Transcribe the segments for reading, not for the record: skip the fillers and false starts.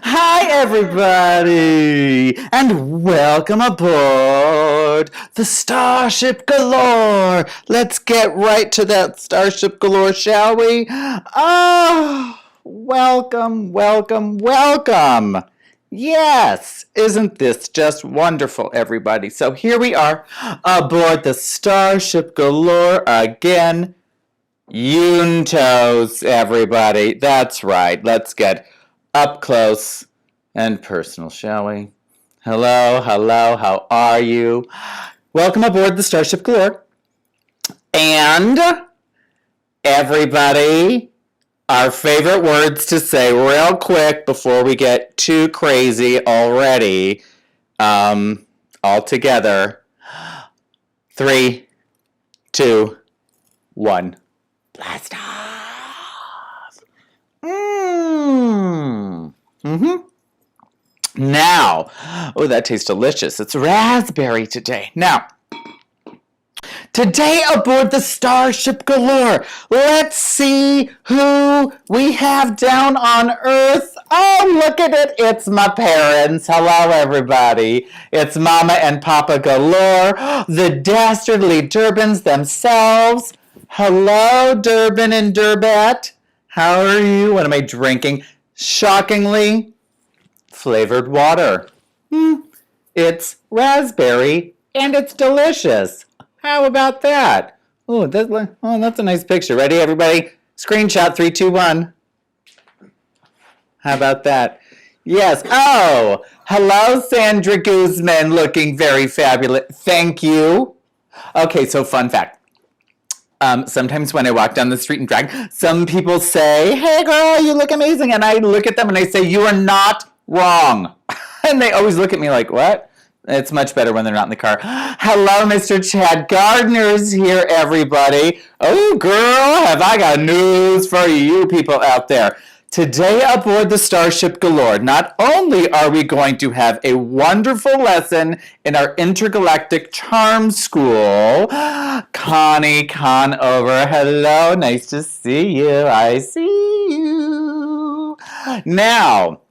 Hi, everybody, and welcome aboard the Starship Galore. Let's get right to that Starship Galore, shall we? Welcome, welcome, welcome. Yes, isn't this just wonderful, everybody? So here we are aboard the Starship Galore again. Yuntos, everybody. That's right. Let's get up close and personal, shall we? Hello, hello, how are you? Welcome aboard the Starship Galore. And everybody, our favorite words to say real quick before we get too crazy already. All together. 3, 2, 1. Blast off! Now, oh, that tastes delicious. It's raspberry today. Now, today aboard the Starship Galore, let's see who we have down on Earth. Oh, look at it. It's my parents. Hello, everybody. It's Mama and Papa Galore, the dastardly Durbans themselves. Hello, Durbin and Durbette. How are you? What am I drinking? Shockingly, flavored water. It's raspberry and it's delicious. How about that? Oh, that's a nice picture. Ready, everybody? Screenshot 3, 2, 1. How about that? Yes. Oh, hello, Sandra Guzman, looking very fabulous. Thank you. Okay, so fun fact. Sometimes when I walk down the street in drag, some people say, "Hey girl, you look amazing." And I look at them and I say, "You are not wrong." And they always look at me like, "What?" It's much better when they're not in the car. Hello, Mr. Chad Gardner's here, everybody. Oh, girl, have I got news for you people out there. Today aboard the Starship Galore, not only are we going to have a wonderful lesson in our intergalactic charm school. Connie Conover, hello, nice to see you. I see you. Now,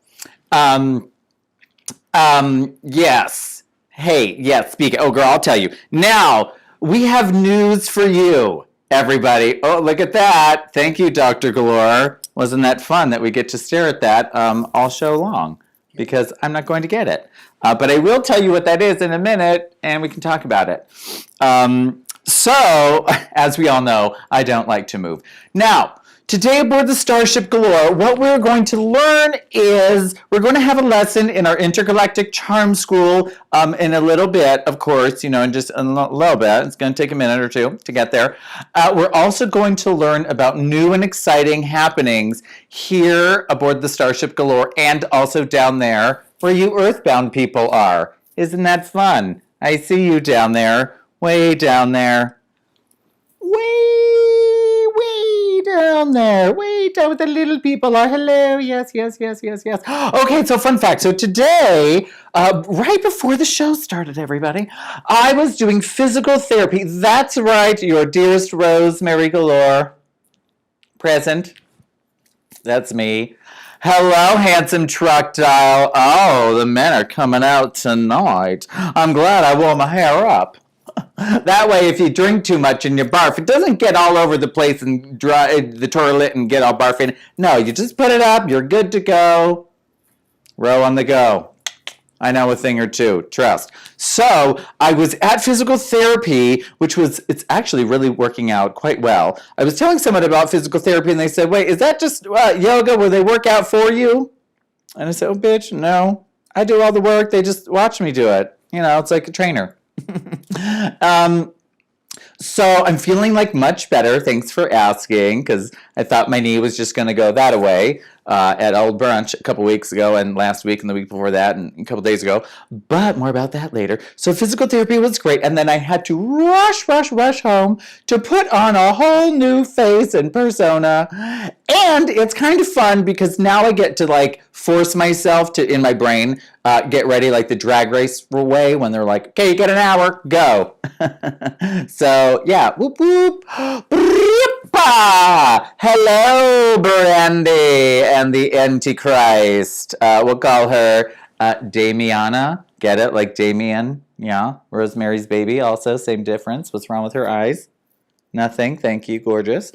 yes. Hey, yes, speak. Oh, girl, I'll tell you. Now, we have news for you, everybody. Oh, look at that. Thank you, Dr. Galore. Wasn't that fun that we get to stare at that all show long? Because I'm not going to get it. But I will tell you what that is in a minute, and we can talk about it. So, as we all know, I don't like to move. Now, today aboard the Starship Galore, what we're going to learn is we're going to have a lesson in our intergalactic charm school in a little bit, of course, in just a little bit. It's going to take a minute or two to get there. We're also going to learn about new and exciting happenings here aboard the Starship Galore and also down there where you Earthbound people are. Isn't that fun? I see you down there, way down there. way down there. Way down where the little people are. Hello. Yes. Okay, so fun fact. So today, right before the show started, everybody, I was doing physical therapy. That's right, your dearest Rosemary Galore. Present. That's me. Hello, handsome truck dial. Oh, the men are coming out tonight. I'm glad I wore my hair up. That way, if you drink too much and you barf, it doesn't get all over the place and dry the toilet and get all barfing. No, you just put it up. You're good to go. Row on the go. I know a thing or two, trust. So I was at physical therapy, it's actually really working out quite well. I was telling someone about physical therapy and they said, wait, is that just yoga where they work out for you? And I said, oh, bitch, no. I do all the work. They just watch me do it. You know, it's like a trainer. So I'm feeling like much better. Thanks for asking, because I thought my knee was just going to go that away at Old Brunch a couple weeks ago and last week and the week before that and a couple days ago. But more about that later. So physical therapy was great. And then I had to rush home to put on a whole new face and persona. And it's kind of fun because now I get to like force myself to, in my brain, get ready like the Drag Race way when they're like, okay, you get an hour, go. So yeah, whoop whoop. Hello, Brandy and the Antichrist. We'll call her Damiana. Get it? Like Damien. Yeah. Rosemary's Baby also. Same difference. What's wrong with her eyes? Nothing. Thank you. Gorgeous.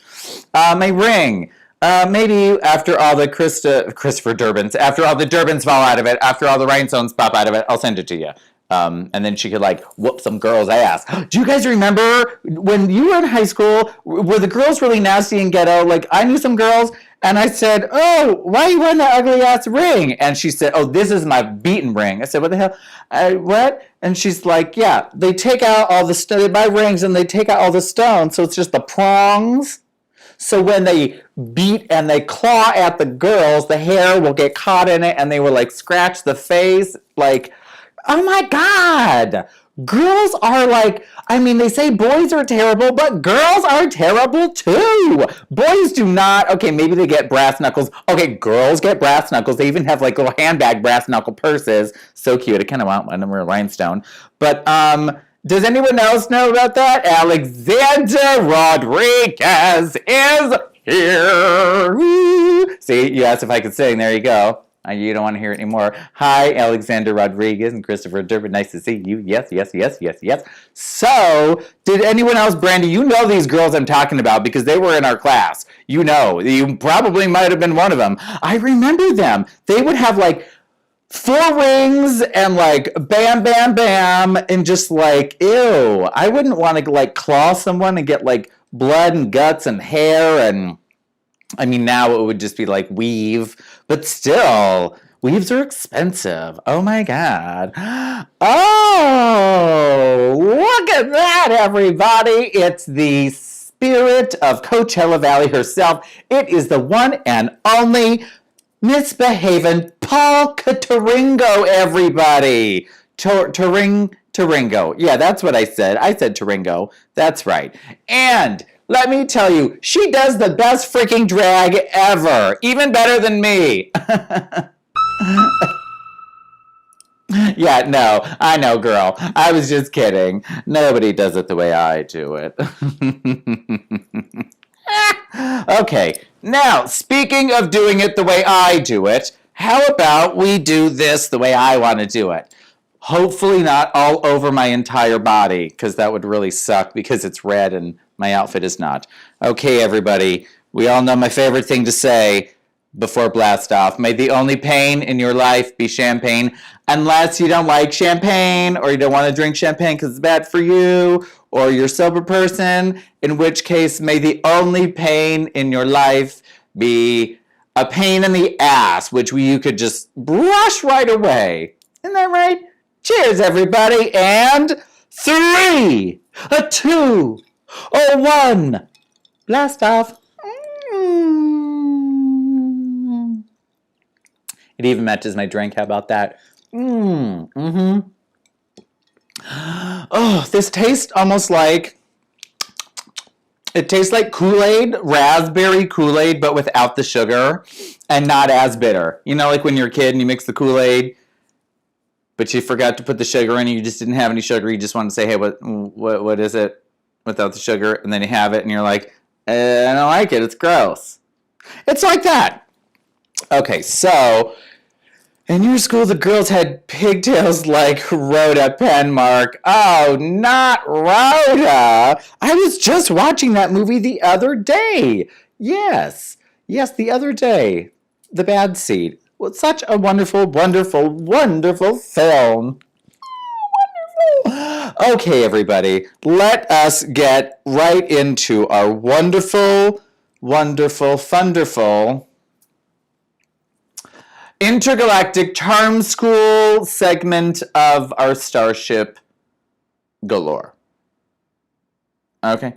My ring. Maybe after all the Christopher Durbins, after all the Durbins fall out of it, after all the rhinestones pop out of it, I'll send it to you. And then she could like whoop some girl's ass. Do you guys remember when you were in high school, were the girls really nasty and ghetto? Like I knew some girls and I said, oh, why are you wearing that ugly ass ring? And she said, oh, this is my beaten ring. I said, what the hell? What? And she's like, yeah, they take out all the they buy rings and they take out all the stones. So it's just the prongs. So when they beat and they claw at the girls, the hair will get caught in it and they will like scratch the face. Like, oh my God. Girls are like, I mean, they say boys are terrible, but girls are terrible too. Boys do not. Okay, maybe they get brass knuckles. Okay, girls get brass knuckles. They even have like little handbag brass knuckle purses. So cute. I kind of want one of them, a rhinestone. But, does anyone else know about that? Alexander Rodriguez is here. See, you asked if I could sing. There you go. You don't want to hear it anymore. Hi, Alexander Rodriguez and Christopher Durbin. Nice to see you. Yes. So, did anyone else, Brandy, you know these girls I'm talking about because they were in our class. You know. You probably might have been one of them. I remember them. They would have like 4 rings and like bam, bam, bam, and just like, ew. I wouldn't want to like claw someone and get like blood and guts and hair and, I mean, now it would just be like weave, but still, weaves are expensive. Oh my God. Oh, look at that, everybody. It's the spirit of Coachella Valley herself. It is the one and only misbehaving Paul Taringo, everybody. Taringo. Yeah, that's what I said. I said Taringo. That's right. And let me tell you, she does the best freaking drag ever. Even better than me. Yeah, no, I know, girl. I was just kidding. Nobody does it the way I do it. Okay, now, speaking of doing it the way I do it, how about we do this the way I want to do it? Hopefully not all over my entire body, because that would really suck because it's red and my outfit is not. Okay, everybody, we all know my favorite thing to say before blast off. May the only pain in your life be champagne, unless you don't like champagne or you don't want to drink champagne because it's bad for you, or you're a sober person, in which case may the only pain in your life be a pain in the ass, which you could just brush right away. Isn't that right? Cheers, everybody, and 3, 2, 1, blast off. It even matches my drink. How about that? Oh, this tastes almost like It tastes like Kool-Aid, raspberry Kool-Aid, but without the sugar and not as bitter. You know, like when you're a kid and you mix the Kool-Aid, but you forgot to put the sugar in and you just didn't have any sugar. You just wanted to say, hey, what is it without the sugar? And then you have it and you're like, I don't like it. It's gross. It's like that. Okay, so in your school, the girls had pigtails like Rhoda Penmark. Oh, not Rhoda. I was just watching that movie the other day. Yes, the other day. The Bad Seed. Well, such a wonderful, wonderful, wonderful film. Wonderful. Okay, everybody, let us get right into our wonderful, wonderful, thunderful intergalactic charm school segment of our Starship Galore. Okay,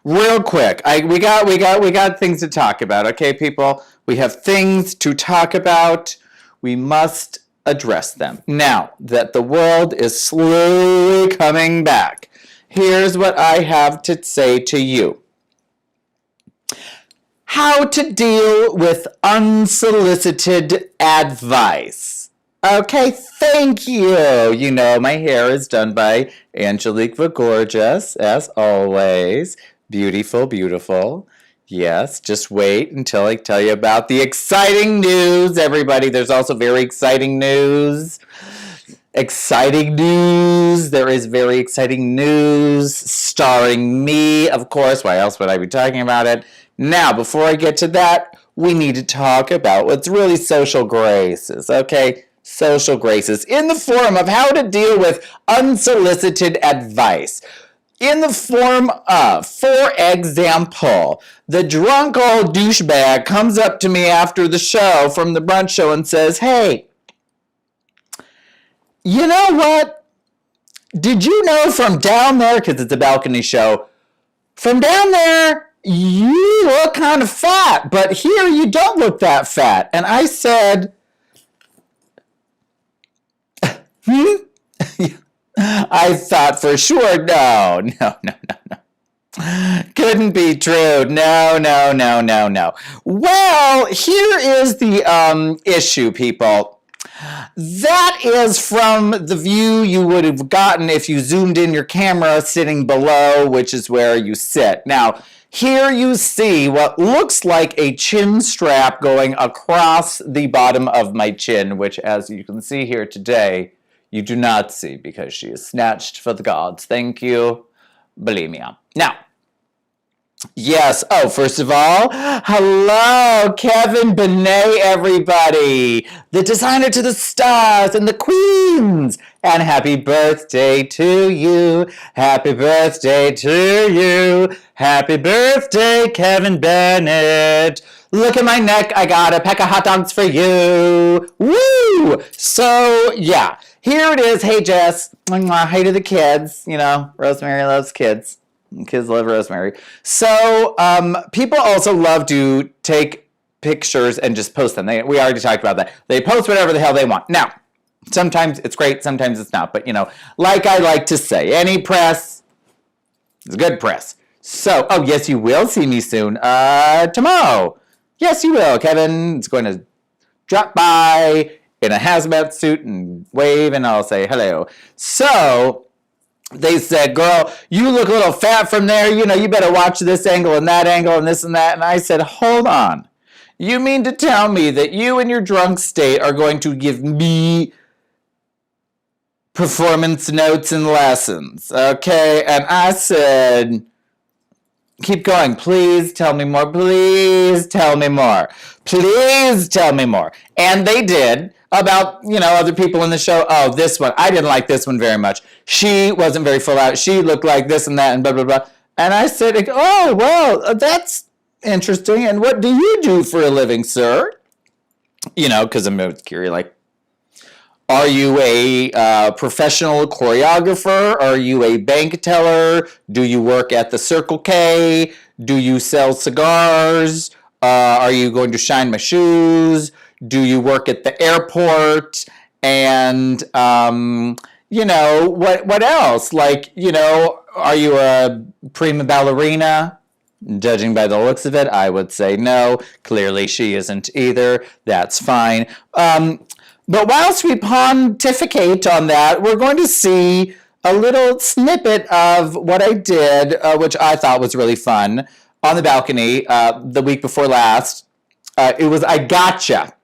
real quick. We got things to talk about. Okay, people, we have things to talk about. We must address them now that the world is slowly coming back. Here's what I have to say to you. How to deal with unsolicited advice. Okay, thank you. You know, my hair is done by Angelique Gorgeous, as always. Beautiful, beautiful. Yes, just wait until I tell you about the exciting news, everybody. There's also very exciting news. Exciting news. There is very exciting news starring me, of course. Why else would I be talking about it? Now, before I get to that, we need to talk about what's really social graces, okay? Social graces in the form of how to deal with unsolicited advice. In the form of, for example, the drunk old douchebag comes up to me after the show from the brunch show and says, hey, you know what? Did you know from down there, because it's a balcony show, from down there, you look kind of fat, but here you don't look that fat. And I said, I thought for sure, no. Couldn't be true. No. Well, here is the issue, people. That is from the view you would have gotten if you zoomed in your camera sitting below, which is where you sit. Now, here you see what looks like a chin strap going across the bottom of my chin, which, as you can see here today, you do not see because she is snatched for the gods. Thank you. Bulimia. Now, yes. Oh, first of all, hello, Kevin Benet, everybody. The designer to the stars and the queens. And happy birthday to you. Happy birthday to you. Happy birthday, Kevin Bennett. Look at my neck. I got a pack of hot dogs for you. Woo! So, yeah. Here it is. Hey, Jess. Hey to the kids. You know, Rosemary loves kids. Kids love Rosemary. So, people also love to take pictures and just post them. We already talked about that. They post whatever the hell they want. Now, sometimes it's great, sometimes it's not. But, you know, like I like to say, any press is good press. So, oh, yes, you will see me soon. Tomorrow. Yes, you will. Kevin's going to drop by in a hazmat suit and wave, and I'll say hello. So, they said, girl, you look a little fat from there. You know, you better watch this angle and that angle and this and that. And I said, hold on. You mean to tell me that you in your drunk state are going to give me performance notes and lessons, okay? And I said, keep going. Please tell me more. Please tell me more. Please tell me more. And they did. About, you know, other people in the show. Oh, this one. I didn't like this one very much. She wasn't very full out. She looked like this and that and blah, blah, blah. And I said, oh, well, that's interesting. And what do you do for a living, sir? You know, because I'm curious, like, are you a professional choreographer? Are you a bank teller? Do you work at the Circle K? Do you sell cigars? Are you going to shine my shoes? Do you work at the airport? And, you know, what else? Like, you know, are you a prima ballerina? Judging by the looks of it, I would say no. Clearly she isn't either. That's fine. But whilst we pontificate on that, we're going to see a little snippet of what I did, which I thought was really fun, on the balcony the week before last. It was I Gotcha.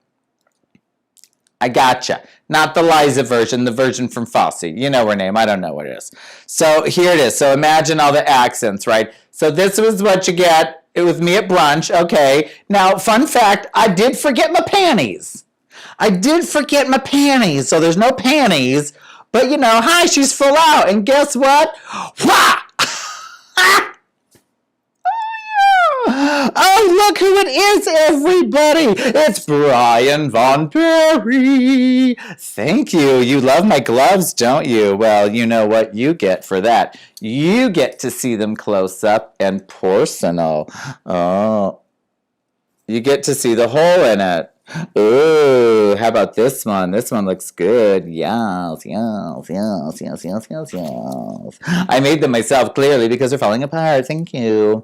I Gotcha. Not the Liza version, the version from Fosse. You know her name. I don't know what it is. So here it is. So imagine all the accents, right? So this was what you get. It was me at brunch. Okay. Now, fun fact, I did forget my panties. So there's no panties. But, you know, hi, she's full out. And guess what? Wah! Oh, look who it is, everybody. It's Brian Von Perry. Thank you. You love my gloves, don't you? Well, you know what you get for that. You get to see them close up and personal. Oh, you get to see the hole in it. Ooh, how about this one? This one looks good. Yes. I made them myself, clearly, because they're falling apart. Thank you.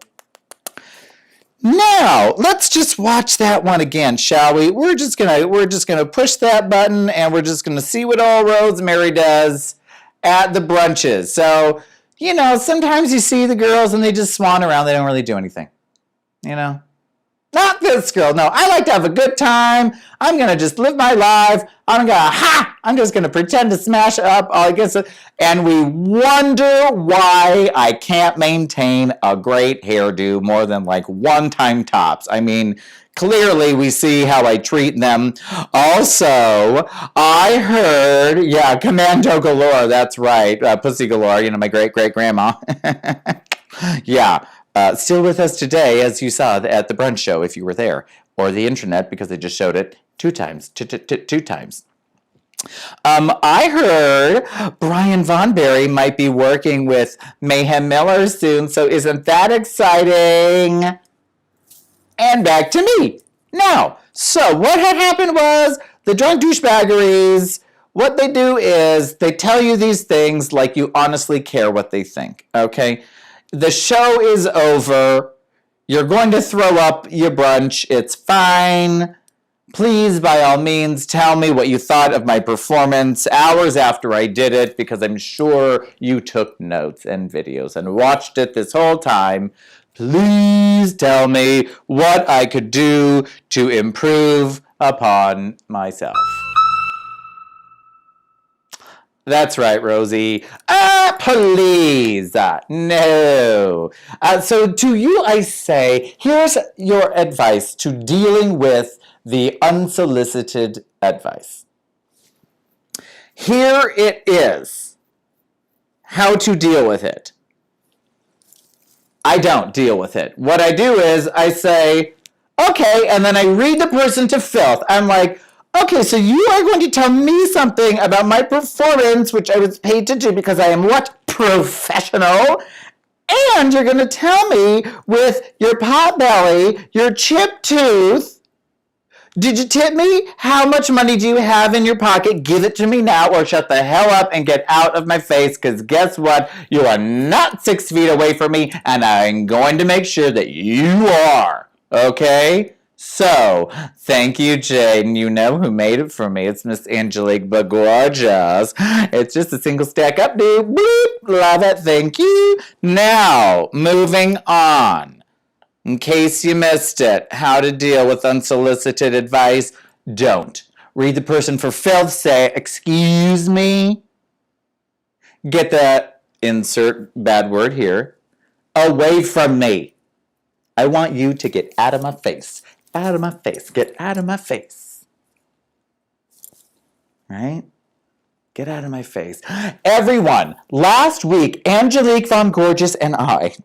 Now, let's just watch that one again, shall we? We're just gonna push that button, and we're just gonna see what old Rosemary does at the brunches. So, you know, sometimes you see the girls and they just swan around. They don't really do anything. You know? Not this girl. No, I like to have a good time. I'm going to just live my life. I'm just going to pretend to smash up all against it. And we wonder why I can't maintain a great hairdo more than like one time tops. I mean, clearly we see how I treat them. Also, I heard, Commando Galore, that's right. Pussy Galore, you know, my great-great-grandma. Yeah. Still with us today, as you saw at the brunch show, if you were there, or the internet, because they just showed it two times. I heard Brian Von Perry might be working with Mayhem Miller soon, so isn't that exciting? And back to me. Now, so what had happened was the drunk douchebaggeries, what they do is they tell you these things like you honestly care what they think, okay? The show is over. You're going to throw up your brunch. It's fine. Please, by all means, tell me what you thought of my performance hours after I did it, because I'm sure you took notes and videos and watched it this whole time. Please tell me what I could do to improve upon myself. That's right, Rosie. Please. No. So to you I say, here's your advice to dealing with the unsolicited advice. Here it is. How to deal with it. I don't deal with it. What I do is I say, okay, and then I read the person to filth. I'm like, okay, so you are going to tell me something about my performance, which I was paid to do because I am what? Professional. And you're going to tell me with your pot belly, your chipped tooth, did you tip me? How much money do you have in your pocket? Give it to me now or shut the hell up and get out of my face, because guess what? You are not 6 feet away from me, and I'm going to make sure that you are. Okay? So, thank you, Jane. You know who made it for me. It's Miss Angelique Bagorjas. It's just a single stack up, dude. Bloop. Love it. Thank you. Now, moving on. In case you missed it, how to deal with unsolicited advice. Don't. Read the person for filth. Say, excuse me. Get the insert bad word here. Away from me. I want you to get out of my face. Out of my face. Get out of my face. Right? Get out of my face. Everyone, last week, Angelique Von Gorgeous and I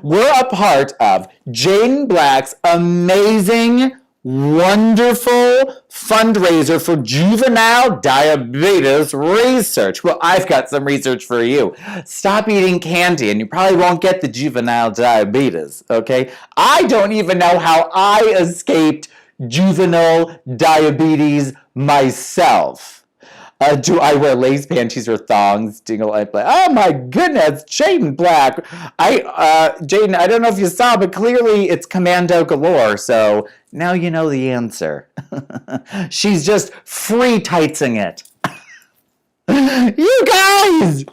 were a part of Jane Black's amazing, wonderful fundraiser for juvenile diabetes research. Well, I've got some research for you. Stop eating candy and you probably won't get the juvenile diabetes, okay? I don't even know how I escaped juvenile diabetes myself. Do I wear lace panties or thongs? Dingle Light Black. Oh my goodness, Jaden Black. Jaden, I don't know if you saw, but clearly it's Commando Galore. So now you know the answer. She's just free tightsing it. You guys,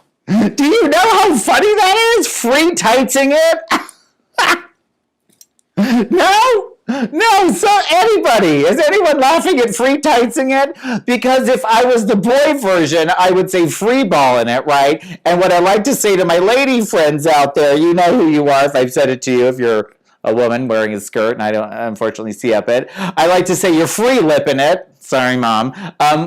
do you know how funny that is? Free tightsing it? No? No, so anybody, is anyone laughing at free tightsing it? Because if I was the boy version, I would say free balling it, right? And what I like to say to my lady friends out there, you know who you are if I've said it to you, if you're a woman wearing a skirt and I don't unfortunately see up it. I like to say you're free lipping it. Sorry, Mom.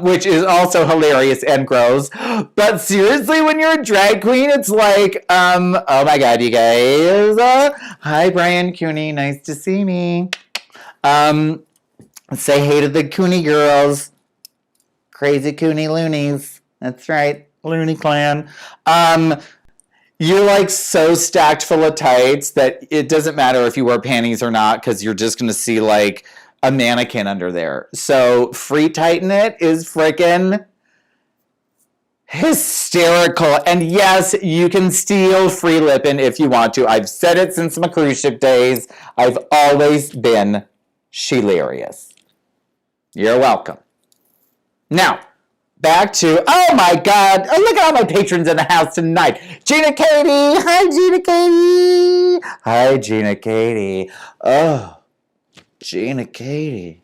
Which is also hilarious and gross. But seriously, when you're a drag queen, it's like, oh my God, you guys. Hi, Brian Cooney. Nice to see me. Say hey to the Cooney girls. Crazy Cooney loonies. That's right. Looney clan. You're like so stacked full of tights that it doesn't matter if you wear panties or not because you're just going to see like a mannequin under there. So free tighten it is freaking hysterical. And yes, you can steal free lippin' if you want to. I've said it since my cruise ship days. I've always been hilarious. You're welcome. Now, back to, oh my God, oh, look at all my patrons in the house tonight. Gina Katie, hi Gina Katie. Hi Gina Katie. Oh, Gina Katie.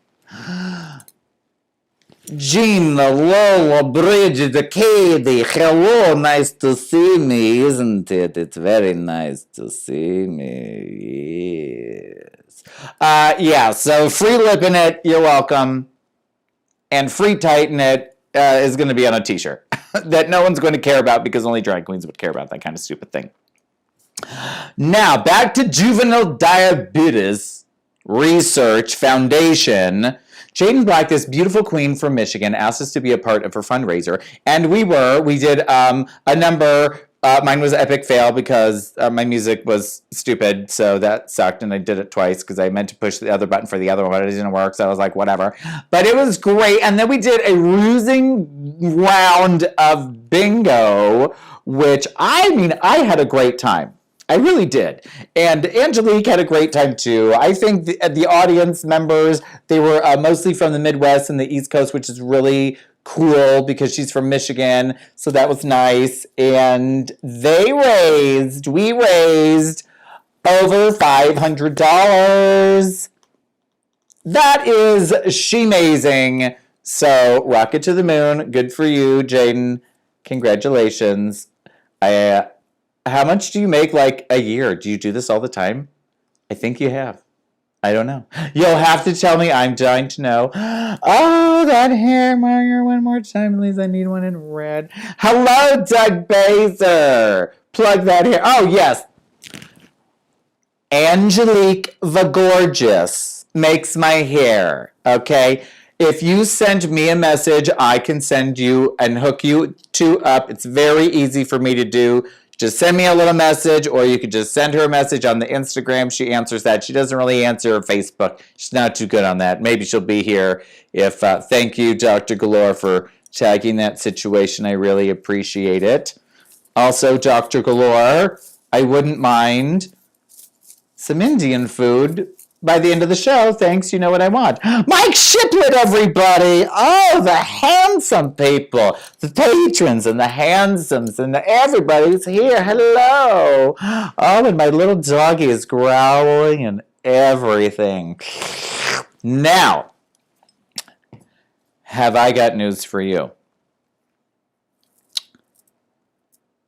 Gina, Lola, Bridget, Katie, hello, nice to see me, isn't it? It's very nice to see me, yes. Yeah, so free lipping it, you're welcome. And free tighten it is going to be on a t-shirt that no one's going to care about because only drag queens would care about that kind of stupid thing. Now, back to juvenile diabetes research foundation. Jaden Black, this beautiful queen from Michigan, asked us to be a part of her fundraiser, and we did a number. Mine was an epic fail because my music was stupid, so that sucked, and I did it twice because I meant to push the other button for the other one, but it didn't work, so I was like, whatever. But it was great, and then we did a losing round of bingo, which, I had a great time. I really did. And Angelique had a great time too. I think the audience members, they were mostly from the Midwest and the East Coast, which is really cool because she's from Michigan. So that was nice. And we raised over $500. That is she-mazing. So rocket to the moon. Good for you, Jaden. Congratulations. How much do you make like a year? Do you do this all the time? I think you have. I don't know. You'll have to tell me. I'm dying to know. Oh, that hair marker one more time, please. I need one in red. Hello, Doug Baser. Plug that hair. Oh, yes. Angelique the Gorgeous makes my hair. Okay. If you send me a message, I can send you and hook you two up. It's very easy for me to do. Just send me a little message, or you could just send her a message on the Instagram. She answers that. She doesn't really answer Facebook. She's not too good on that. Maybe she'll be here. If thank you, Dr. Galore, for tagging that situation. I really appreciate it. Also, Dr. Galore, I wouldn't mind some Indian food by the end of the show. Thanks, you know what I want. Mike Shiplet, everybody. Oh, the handsome people. The patrons and the handsomes and everybody's here. Hello. Oh, and my little doggy is growling and everything. Now, have I got news for you?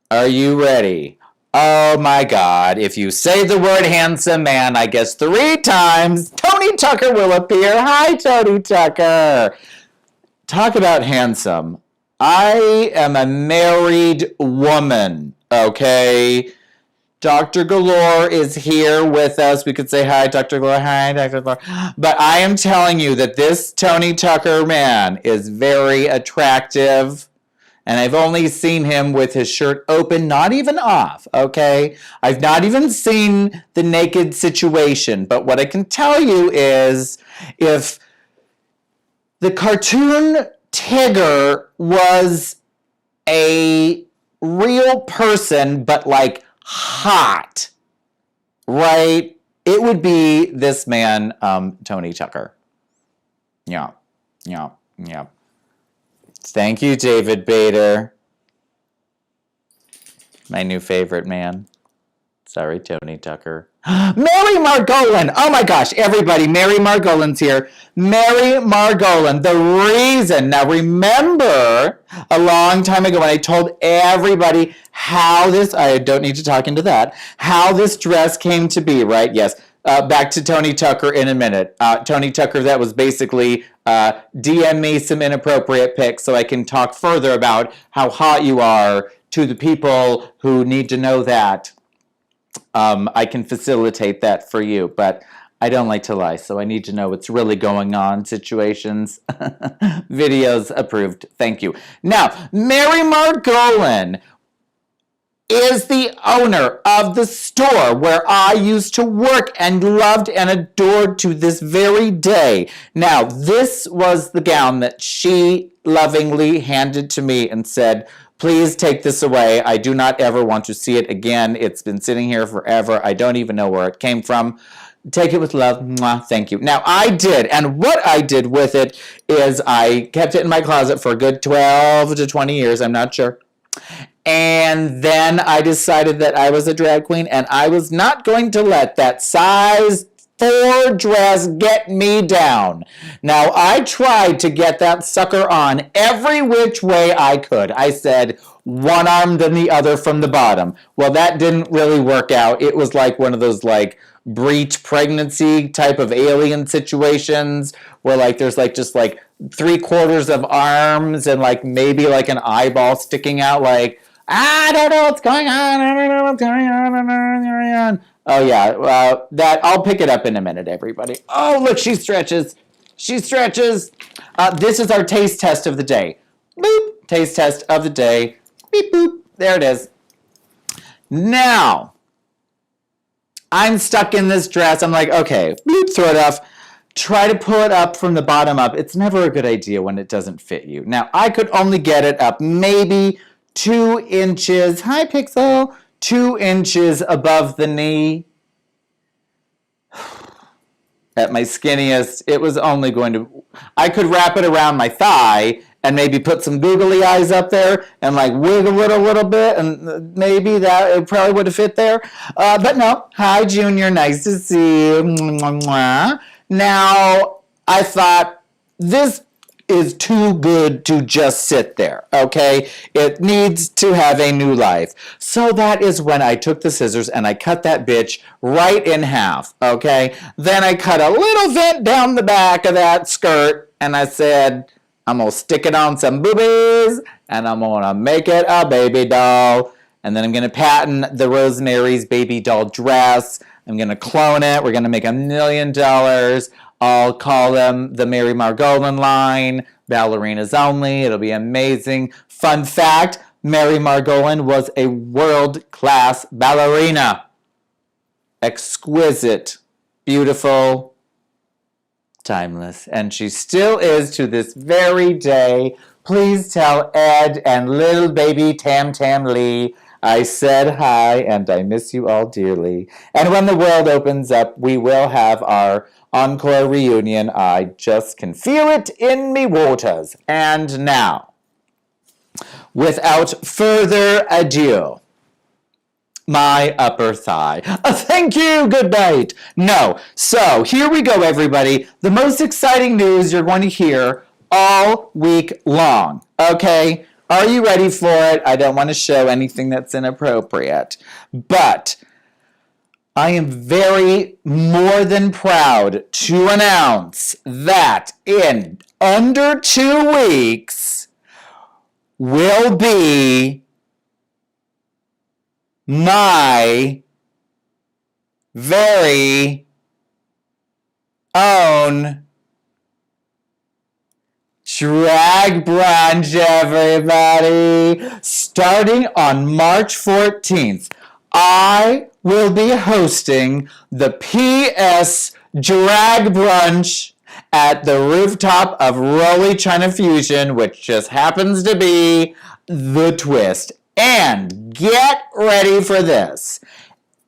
Are you ready? Oh my God, if you say the word handsome man, I guess 3 times, Tony Tucker will appear. Hi, Tony Tucker. Talk about handsome. I am a married woman, okay? Dr. Galore is here with us. We could say hi, Dr. Galore. Hi, Dr. Galore. But I am telling you that this Tony Tucker man is very attractive. And I've only seen him with his shirt open, not even off, okay? I've not even seen the naked situation. But what I can tell you is if the cartoon Tigger was a real person, but like hot, right? It would be this man, Tony Tucker. Yeah. Thank you, David Bader. My new favorite man. Sorry, Tony Tucker. Mary Margolin! Oh my gosh, everybody, Mary Margolin's here. Mary Margolin, the reason. Now remember, a long time ago when I told everybody how this, I don't need to talk into that, how this dress came to be, right? Yes. Back to Tony Tucker in a minute. Tony Tucker, that was basically DM me some inappropriate pics so I can talk further about how hot you are to the people who need to know that. I can facilitate that for you, but I don't like to lie, so I need to know what's really going on. Situations, videos approved. Thank you. Now, Mary Margolin is the owner of the store where I used to work and loved and adored to this very day. Now, this was the gown that she lovingly handed to me and said, please take this away. I do not ever want to see it again. It's been sitting here forever. I don't even know where it came from. Take it with love. Mwah, thank you. Now, I did, and what I did with it is I kept it in my closet for a good 12 to 20 years. I'm not sure. And then I decided that I was a drag queen, and I was not going to let that size 4 dress get me down. Now, I tried to get that sucker on every which way I could. I said one arm then the other from the bottom. Well, that didn't really work out. It was like one of those like breech pregnancy type of alien situations where like there's like just like 3/4 of arms and like maybe like an eyeball sticking out like, I don't know what's going on. I don't know what's going on. Oh, yeah. That I'll pick it up in a minute, everybody. Oh, look, she stretches. She stretches. This is our taste test of the day. Boop. Taste test of the day. Beep, boop. There it is. Now, I'm stuck in this dress. I'm like, okay, bloop, throw it off. Try to pull it up from the bottom up. It's never a good idea when it doesn't fit you. Now, I could only get it up maybe 2 inches. Hi, Pixel. 2 inches above the knee. At my skinniest, it was only going to, I could wrap it around my thigh and maybe put some googly eyes up there and like wiggle it a little bit and maybe that it probably would have fit there. But no. Hi, Junior. Nice to see you. Now, I thought this is too good to just sit there, okay? It needs to have a new life. So that is when I took the scissors and I cut that bitch right in half, okay? Then I cut a little vent down the back of that skirt and I said, I'm gonna stick it on some boobies and I'm gonna make it a baby doll. And then I'm gonna patent the Rosemary's baby doll dress. I'm gonna clone it. We're gonna make $1 million. I'll call them the Mary Margolin line, ballerinas only. It'll be amazing. Fun fact, Mary Margolin was a world-class ballerina. Exquisite, beautiful, timeless. And she still is to this very day. Please tell Ed and little baby Tam Tam Lee I said hi and I miss you all dearly. And when the world opens up, we will have our encore reunion. I just can feel it in me waters. And now, without further ado, my upper thigh. Thank you, good night. No, so here we go, everybody. The most exciting news you're going to hear all week long, okay? Are you ready for it? I don't want to show anything that's inappropriate, but I am very more than proud to announce that in under 2 weeks will be my very own drag brunch, everybody. Starting on March 14th, I will be hosting the PS Drag Brunch at the rooftop of Rolly China Fusion, which just happens to be the twist. And get ready for this.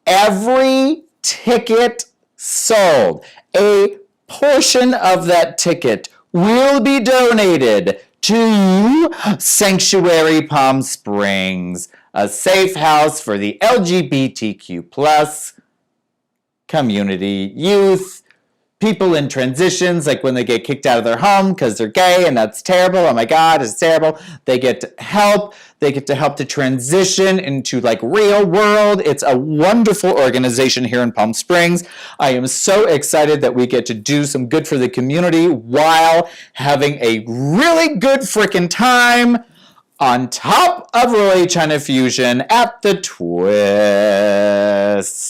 Every ticket sold, a portion of that ticket will be donated to Sanctuary Palm Springs, a safe house for the LGBTQ plus community, youth, people in transitions, like when they get kicked out of their home because they're gay, and that's terrible. Oh my God, it's terrible. They get to help. They get to help to transition into like real world. It's a wonderful organization here in Palm Springs. I am so excited that we get to do some good for the community while having a really good freaking time on top of Roy China Fusion at the Twist,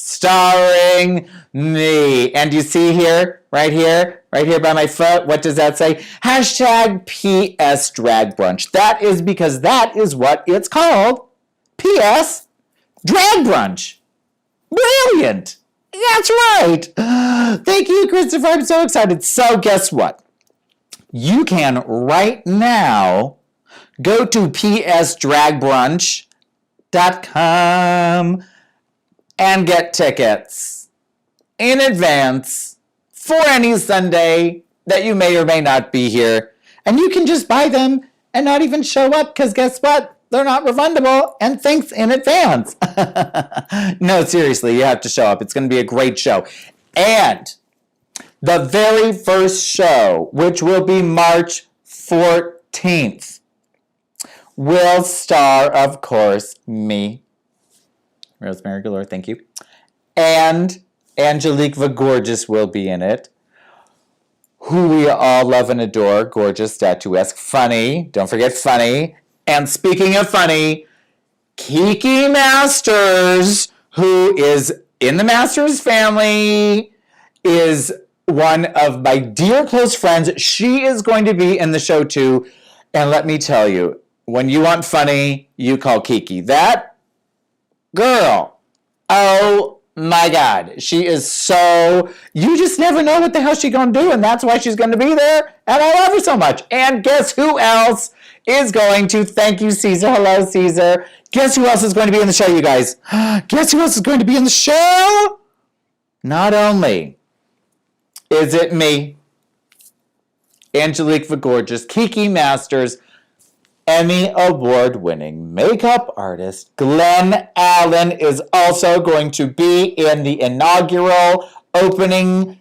starring me. And you see here, right here by my foot, what does that say? Hashtag PS Drag Brunch. That is because that is what it's called. PS Drag Brunch. Brilliant. That's right. Thank you, Christopher. I'm so excited. So guess what? You can right now go to psdragbrunch.com and get tickets in advance for any Sunday that you may or may not be here. And you can just buy them and not even show up because guess what? They're not refundable, and thanks in advance. No, seriously, you have to show up. It's going to be a great show. And the very first show, which will be March 14th, will star, of course, me, Rosemary Galore, thank you, and Angelique the Gorgeous will be in it, who we all love and adore, gorgeous, statuesque, funny, don't forget funny, and speaking of funny, Kiki Masters, who is in the Masters family, is one of my dear close friends. She is going to be in the show too, and let me tell you, when you want funny, you call Kiki. That girl, oh my God, she is so, you just never know what the hell she's going to do, and that's why she's going to be there, and I love her so much. And guess who else is going to, thank you, Caesar, hello, Caesar. Guess who else is going to be in the show, you guys? Guess who else is going to be in the show? Not only is it me, Angelique the Gorgeous, Kiki Masters, Emmy award-winning makeup artist Glenn Allen is also going to be in the inaugural opening,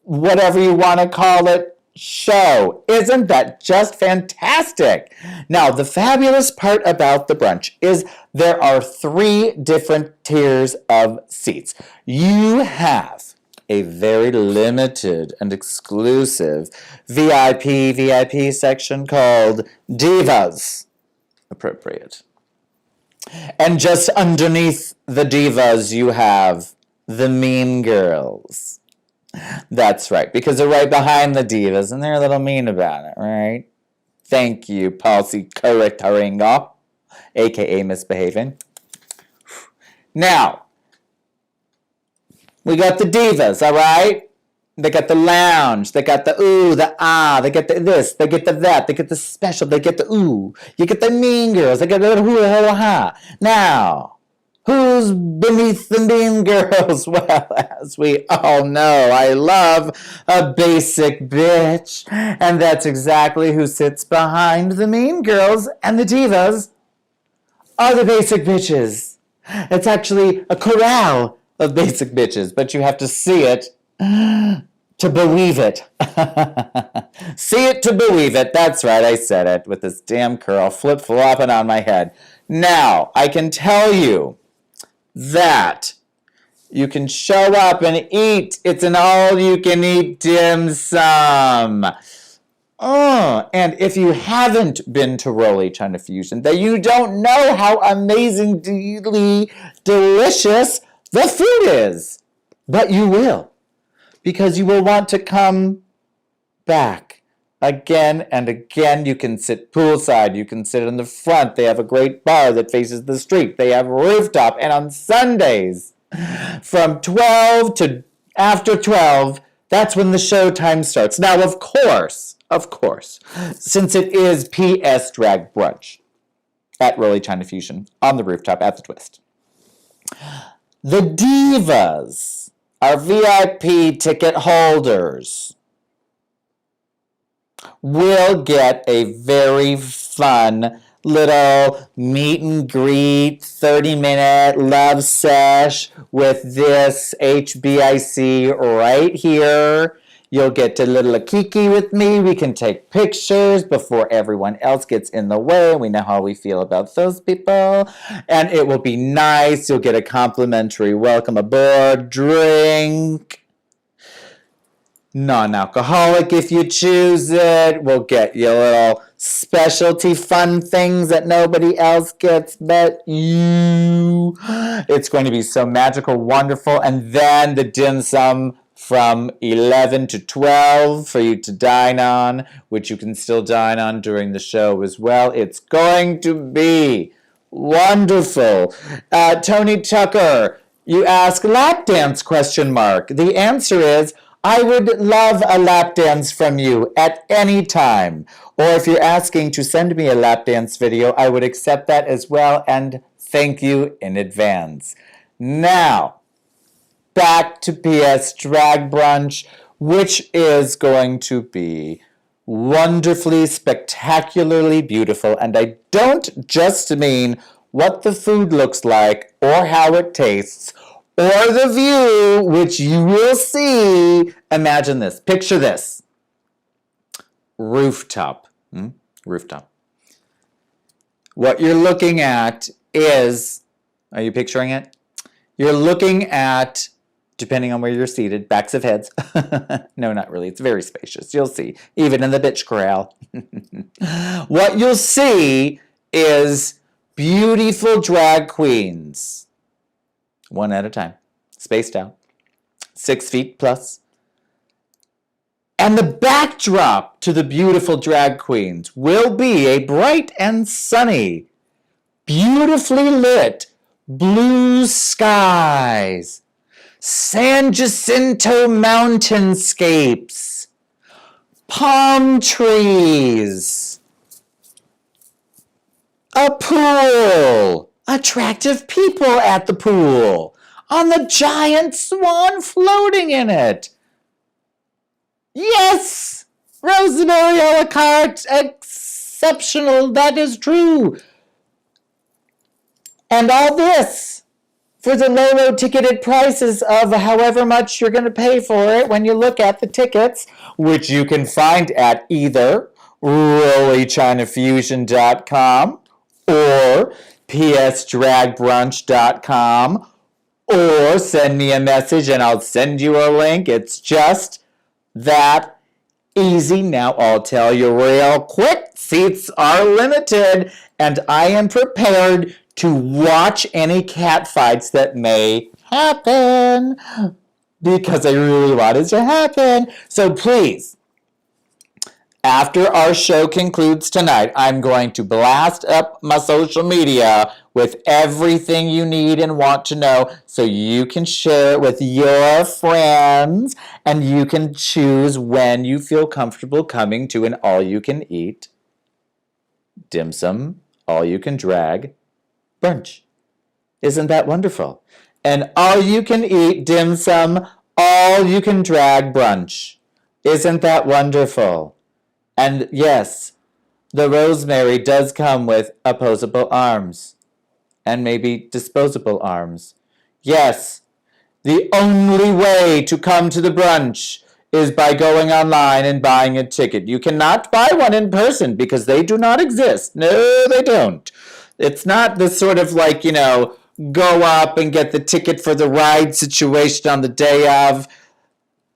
whatever you want to call it, show. Isn't that just fantastic? Now, the fabulous part about the brunch is there are 3 different tiers of seats. You have a very limited and exclusive VIP section called Divas. Appropriate. And just underneath the Divas, you have the Mean Girls. That's right, because they're right behind the Divas, and they're a little mean about it, right? Thank you, Policy Correctaringo, a.k.a. misbehaving. Now, we got the divas, all right? They got the lounge, they got the ooh, the ah, they get the this, they get the that, they get the special, they get the ooh. You get the mean girls, they get the hoo ha ha. Now, who's beneath the mean girls? Well, as we all know, I love a basic bitch. And that's exactly who sits behind the mean girls, and the divas are the basic bitches. It's actually a chorale of basic bitches, but you have to see it to believe it. See it to believe it. That's right, I said it with this damn curl flip-flopping on my head. Now, I can tell you that you can show up and eat. It's an all-you-can-eat dim sum. Oh, and if you haven't been to Rolly China Fusion, then you don't know how amazingly delicious the food is. But you will, because you will want to come back again and again. You can sit poolside. You can sit in the front. They have a great bar that faces the street. They have a rooftop. And on Sundays, from 12 to after 12, That's when the show time starts. Now, of course, since it is PS Drag Brunch at Rolly China Fusion on the rooftop at the Twist, the divas, our VIP ticket holders, will get a very fun little meet and greet 30-minute love sesh with this HBIC right here. You'll get to little kiki with me. We can take pictures before everyone else gets in the way. We know how we feel about those people. And it will be nice. You'll get a complimentary welcome aboard drink. Non-alcoholic if you choose it. We'll get you little specialty fun things that nobody else gets but you. It's going to be so magical, wonderful. And then the dim sum from 11 to 12 for you to dine on, which you can still dine on during the show as well. It's going to be wonderful. Tony Tucker, you ask lap dance ? The answer is, I would love a lap dance from you at any time. Or if you're asking to send me a lap dance video, I would accept that as well, and thank you in advance. Now, back to PS Drag Brunch, which is going to be wonderfully, spectacularly beautiful. And I don't just mean what the food looks like or how it tastes, or the view, which you will see. Imagine this. Picture this. Rooftop. Rooftop. What you're looking at is, are you picturing it? You're looking at, depending on where you're seated, backs of heads. No, not really. It's very spacious. You'll see, even in the bitch corral. What you'll see is beautiful drag queens. One at a time, spaced out, 6 feet plus. And the backdrop to the beautiful drag queens will be a bright and sunny, beautifully lit blue skies, San Jacinto mountainscapes, palm trees, a pool, attractive people at the pool, on the giant swan floating in it. Yes! Rosemary a la carte, exceptional, that is true. And all this for the low ticketed prices of however much you're going to pay for it when you look at the tickets, which you can find at either rollychinafusion.com or psdragbrunch.com, or send me a message and I'll send you a link. It's just that easy. Now I'll tell you real quick, seats are limited, and I am prepared to watch any cat fights that may happen, because I really want it to happen. So please, after our show concludes tonight, I'm going to blast up my social media with everything you need and want to know, so you can share it with your friends, and you can choose when you feel comfortable coming to an all-you-can-eat, dim sum, all-you-can-drag brunch. Isn't that wonderful? An all-you-can-eat, dim sum, all-you-can-drag brunch. Isn't that wonderful? And yes, the Rosemary does come with opposable arms. And maybe disposable arms. Yes, the only way to come to the brunch is by going online and buying a ticket. You cannot buy one in person because they do not exist. No, they don't. It's not the sort of like, go up and get the ticket for the ride situation on the day of.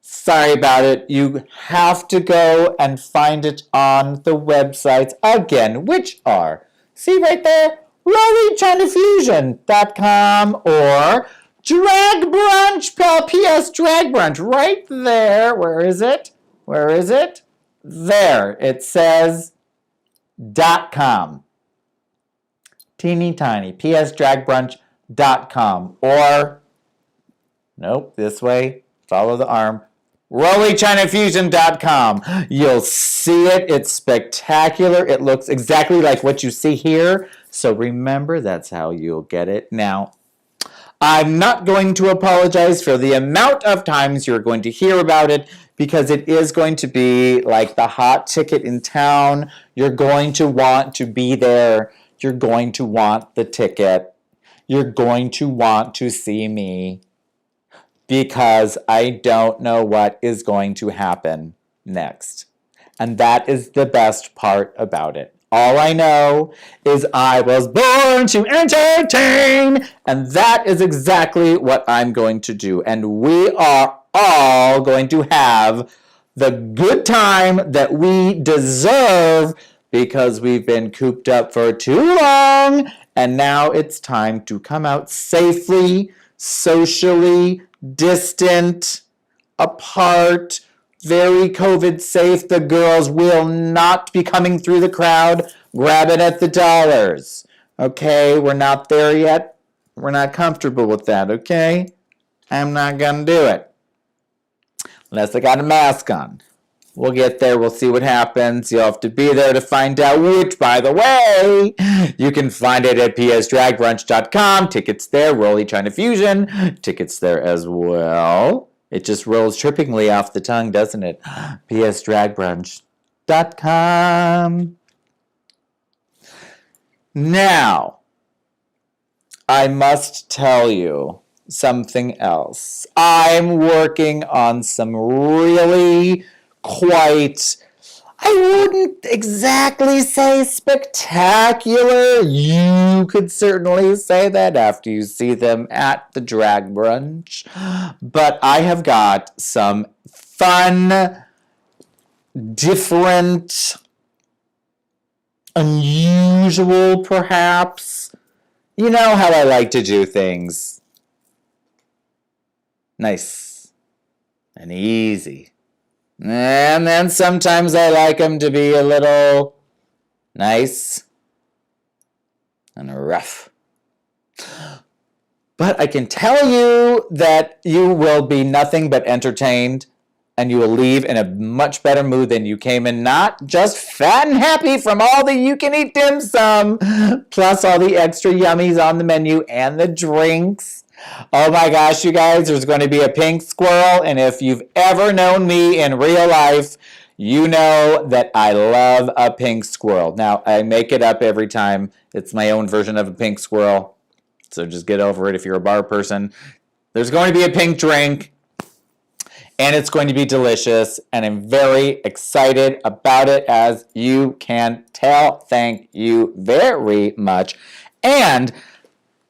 Sorry about it. You have to go and find it on the websites again, which are, see right there, rollychinafusion.com or Drag Brunch, PS Drag Brunch, right there. Where is it? There. It says .com. Teeny tiny, psdragbrunch.com. Or, nope, this way, follow the arm, RollyChinaFusion.com. You'll see it. It's spectacular. It looks exactly like what you see here. So remember, that's how you'll get it. Now, I'm not going to apologize for the amount of times you're going to hear about it because it is going to be like the hot ticket in town. You're going to want to be there. You're going to want the ticket. You're going to want to see me because I don't know what is going to happen next. And that is the best part about it. All I know is I was born to entertain, and that is exactly what I'm going to do. And we are all going to have the good time that we deserve because we've been cooped up for too long, and now it's time to come out safely, socially distant, apart, very COVID safe. The girls will not be coming through the crowd grabbing at the dollars. Okay, we're not there yet. We're not comfortable with that, okay? I'm not gonna do it. Unless I got a mask on. We'll get there. We'll see what happens. You'll have to be there to find out, which, by the way, you can find it at psdragbrunch.com. Tickets there. Rolly China Fusion. Tickets there as well. It just rolls trippingly off the tongue, doesn't it? psdragbrunch.com. Now, I must tell you something else. I'm working on some really quite, I wouldn't exactly say spectacular. You could certainly say that after you see them at the drag brunch. But I have got some fun, different, unusual perhaps. You know how I like to do things. Nice and easy. And then sometimes I like them to be a little nice and rough. But I can tell you that you will be nothing but entertained and you will leave in a much better mood than you came in, not just fat and happy from all the you-can-eat dim sum, plus all the extra yummies on the menu and the drinks. Oh my gosh, you guys, there's going to be a pink squirrel, and if you've ever known me in real life, you know that I love a pink squirrel. Now, I make it up every time. It's my own version of a pink squirrel, so just get over it if you're a bar person. There's going to be a pink drink, and it's going to be delicious, and I'm very excited about it, as you can tell. Thank you very much. And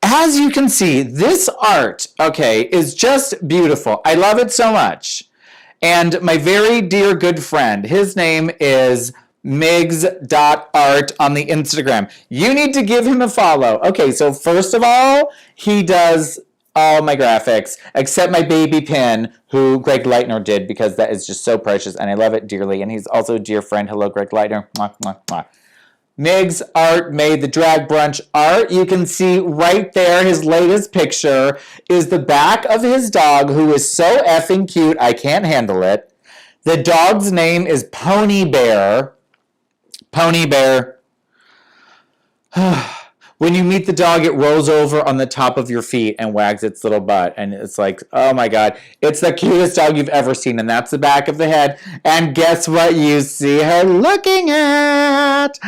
as you can see, this art, okay, is just beautiful. I love it so much. And my very dear good friend, his name is migs.art on the Instagram. You need to give him a follow. Okay, so first of all, he does all my graphics, except my baby pin, who Greg Leitner did, because that is just so precious, and I love it dearly. And he's also a dear friend. Hello, Greg Leitner. Mwah, mwah, mwah. Migs Art made the drag brunch art. You can see right there his latest picture is the back of his dog, who is so effing cute, I can't handle it. The dog's name is Pony Bear. Pony Bear. When you meet the dog, it rolls over on the top of your feet and wags its little butt. And it's like, oh my God, it's the cutest dog you've ever seen. And that's the back of the head. And guess what you see her looking at?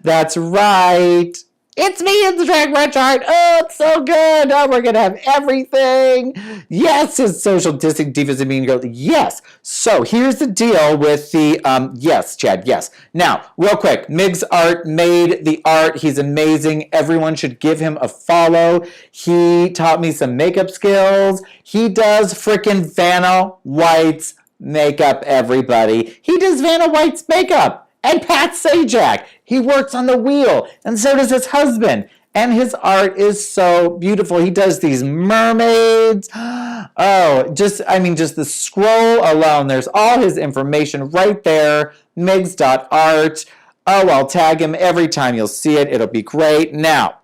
That's right. It's me in the drag brunch art. Oh, it's so good. Oh, we're going to have everything. Yes, his social distancing divas and mean girl. Yes. So here's the deal with the, yes, Chad, yes. Now, real quick, Migs Art made the art. He's amazing. Everyone should give him a follow. He taught me some makeup skills. He does frickin' Vanna White's makeup, everybody. He does Vanna White's makeup. And Pat Sajak, he works on the wheel, and so does his husband. And his art is so beautiful. He does these mermaids. Oh, just the scroll alone. There's all his information right there. Migs.art. Oh, I'll tag him every time you'll see it. It'll be great. Now,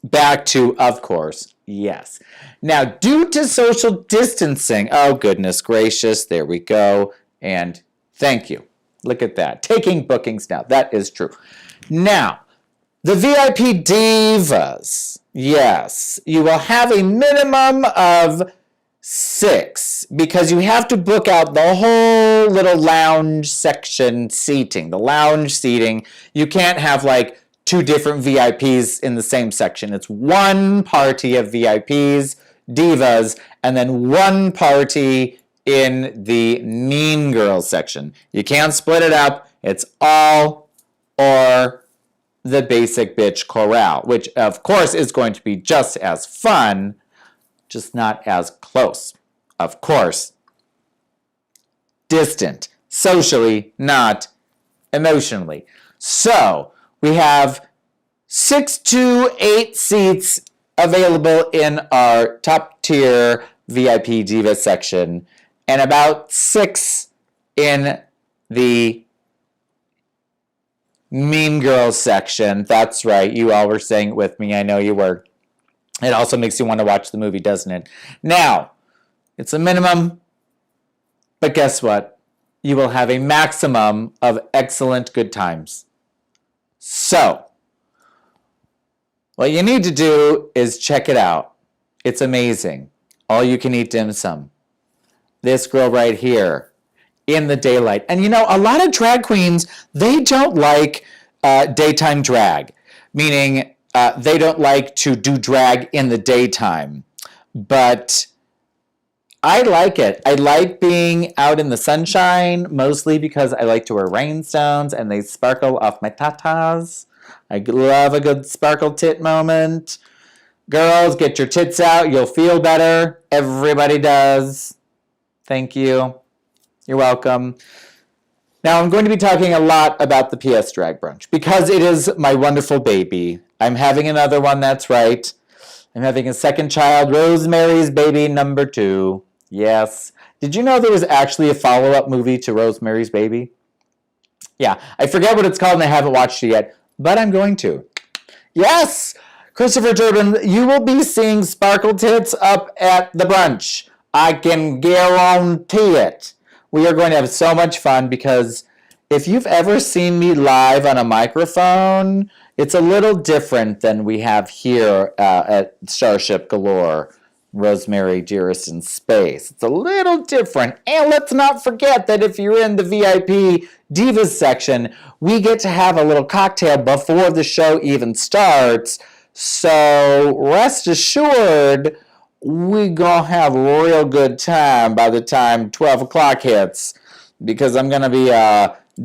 back to, of course, Yes. Now, due to social distancing, oh, goodness gracious, there we go. And thank you. Look at that. Taking bookings now. That is true. Now, the VIP divas. Yes. You will have a minimum of 6 because you have to book out the whole little lounge section seating. The lounge seating. You can't have like 2 different VIPs in the same section. It's one party of VIPs, divas, and then one party in the Mean Girls section. You can't split it up. It's all or the basic bitch chorale, which of course is going to be just as fun, just not as close. Of course, distant, socially, not emotionally. So we have 6 to 8 seats available in our top tier VIP Diva section and about 6 in the Mean Girls section. That's right. You all were saying it with me. I know you were. It also makes you want to watch the movie, doesn't it? Now, it's a minimum, but guess what? You will have a maximum of excellent good times. So, what you need to do is check it out. It's amazing. All you can eat dim sum. This girl right here in the daylight. And you know, a lot of drag queens, they don't like daytime drag, meaning they don't like to do drag in the daytime. But I like it. I like being out in the sunshine, mostly because I like to wear rhinestones and they sparkle off my tatas. I love a good sparkle tit moment. Girls, get your tits out. You'll feel better. Everybody does. Thank you. You're welcome. Now, I'm going to be talking a lot about the PS Drag Brunch because it is my wonderful baby. I'm having another one, that's right. I'm having a second child, Rosemary's Baby number 2. Yes. Did you know there was actually a follow-up movie to Rosemary's Baby? Yeah, I forget what it's called and I haven't watched it yet, but I'm going to. Yes! Christopher Turbin, you will be seeing sparkle tits up at the brunch. I can guarantee it. We are going to have so much fun because if you've ever seen me live on a microphone, it's a little different than we have here at Starship Galore, Rosemary Dearest in Space. It's a little different. And let's not forget that if you're in the VIP Divas section, we get to have a little cocktail before the show even starts. So rest assured, we gonna have a real good time by the time 12 o'clock hits, because I'm gonna be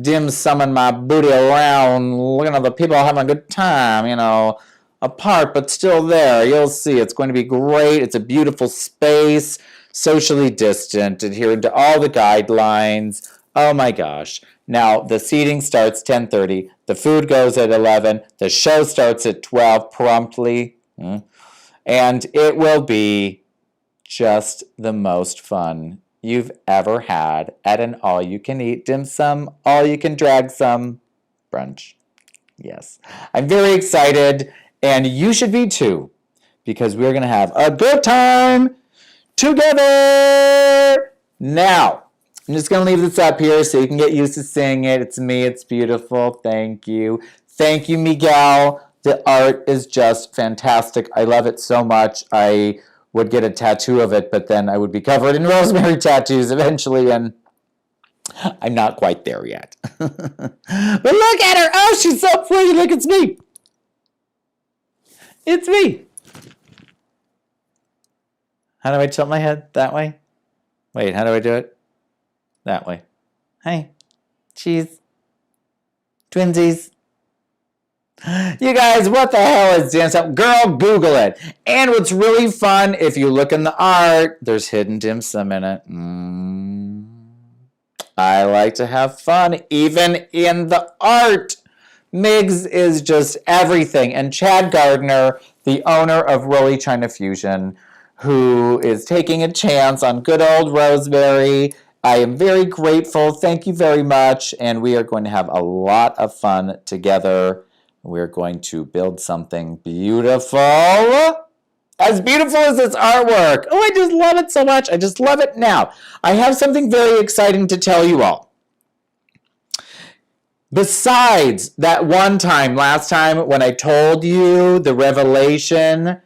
dim summing my booty around, looking at the people having a good time, you know, apart but still there. You'll see, it's going to be great. It's a beautiful space, socially distant, adhering to all the guidelines. Oh my gosh. Now, the seating starts 10:30, the food goes at 11, the show starts at 12 promptly, and it will be just the most fun you've ever had at an all-you-can-eat dim sum, all-you-can-drag-some brunch. Yes. I'm very excited, and you should be too, because we're going to have a good time together. Now, I'm just going to leave this up here so you can get used to seeing it. It's me. It's beautiful. Thank you. Thank you, Miguel. The art is just fantastic. I love it so much. I would get a tattoo of it, but then I would be covered in rosemary tattoos eventually, and I'm not quite there yet. But look at her. Oh, she's so pretty. Look, it's me. It's me. How do I tilt my head? That way? Wait, how do I do it? That way. Hey. Cheese. Twinsies. You guys, what the hell is Dance Up? Girl, Google it. And what's really fun, if you look in the art, there's hidden dim sum in it. I like to have fun, even in the art. Migs is just everything. And Chad Gardner, the owner of Rolly China Fusion, who is taking a chance on good old Rosemary. I am very grateful. Thank you very much. And we are going to have a lot of fun together. We're going to build something beautiful. As beautiful as this artwork. Oh, I just love it so much. I just love it. Now, I have something very exciting to tell you all. Besides that one time, last time, when I told you the revelation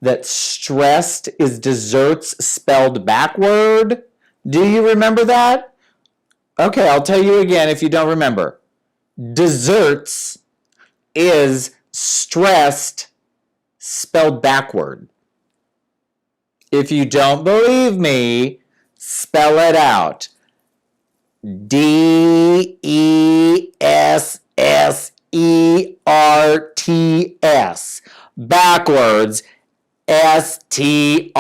that stressed is desserts spelled backward. Do you remember that? Okay, I'll tell you again if you don't remember. Desserts is stressed spelled backward. If you don't believe me, spell it out. D-E-S-S-E-R-T-S. Backwards. S-T-R-E-S-S-E-D.